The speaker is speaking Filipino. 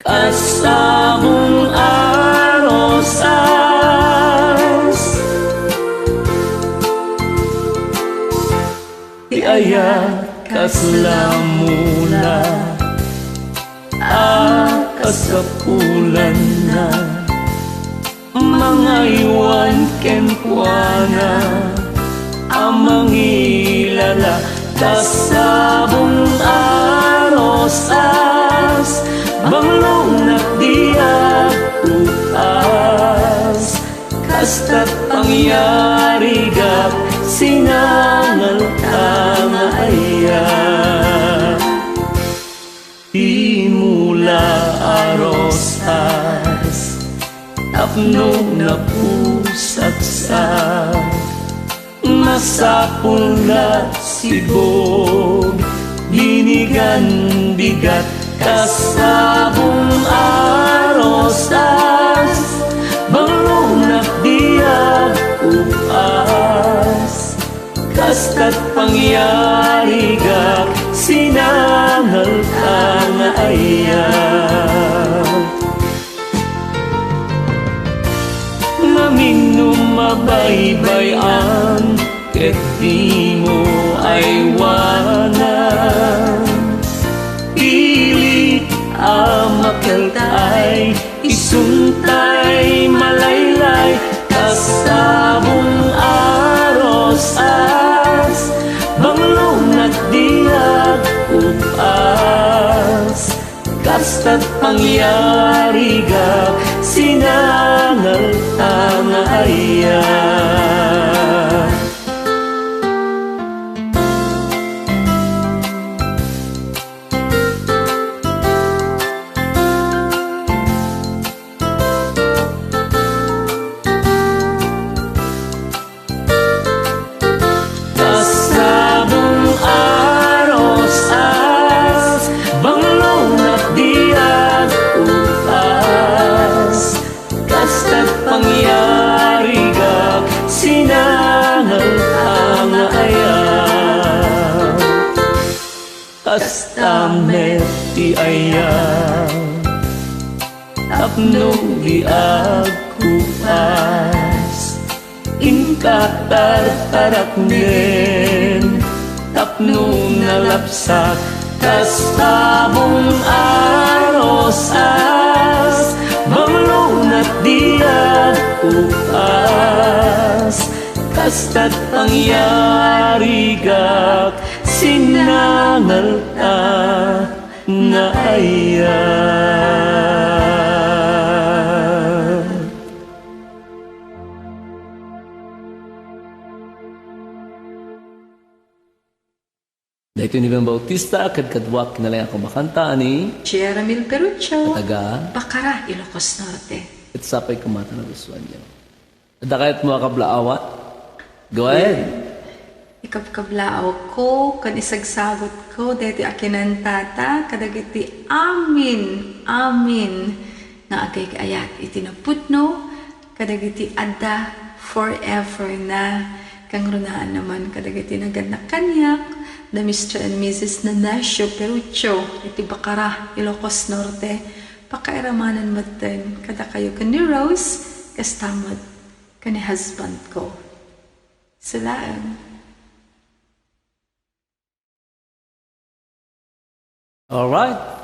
kasamong arosas, tiaya kaslamuna, kasapulan na, mga iwan kenkuana, amang ilala, kasabong arosas, banglong nakdiag upas, kasta't pangyari gap, sinangal tangaya. Di mula arosas, tapno na pusaksak, masapul na sibog, dinigan bigat, kasabong arosas, banglong nakdiag upas, kasta't pangyari gak, sinangal tangaya. Maminum mabaybayan, ket di mo ay wanan, pili amakeltay, isuntay malaylay, kasabong arosas, banglong nagdiag upas, kasta't pangyari gak, sinangal tangaya. Kasabong arosas, banglong nakdiag upas, kasta't pangyari gak, sinangal tangaya. Kastamet ti ayaw, tapno giag kupas, inkatartarak nen, tapno nalapsak, kasabong arosas, banglong nakdiag upas, kasta't pangyari gak, sinangal tangaya. Dahito ni Bang Bautista, kadkadwak kinalay ako makanta ni Chia Ramil Perucho, Kataga, Bacara, Ilocos Norte. at sapay kumata na gustuhan niyo. At kahit mga kablaawat, go ahead. Ikapkablaaw ko, kan isagsagot ko, deti akinan tata, kadagiti amin, nga agay kaayat itinaputno, kadagiti adda forever na, kang runaan naman, kadagiti naganda kanyak, na Mr. and Mrs. Nanasio Perucho, iti Bacara, Ilocos Norte, pakairamanan mo din, kada kayo ka ni Rose, kastamad, ka ni husband ko. Salaan. Alright.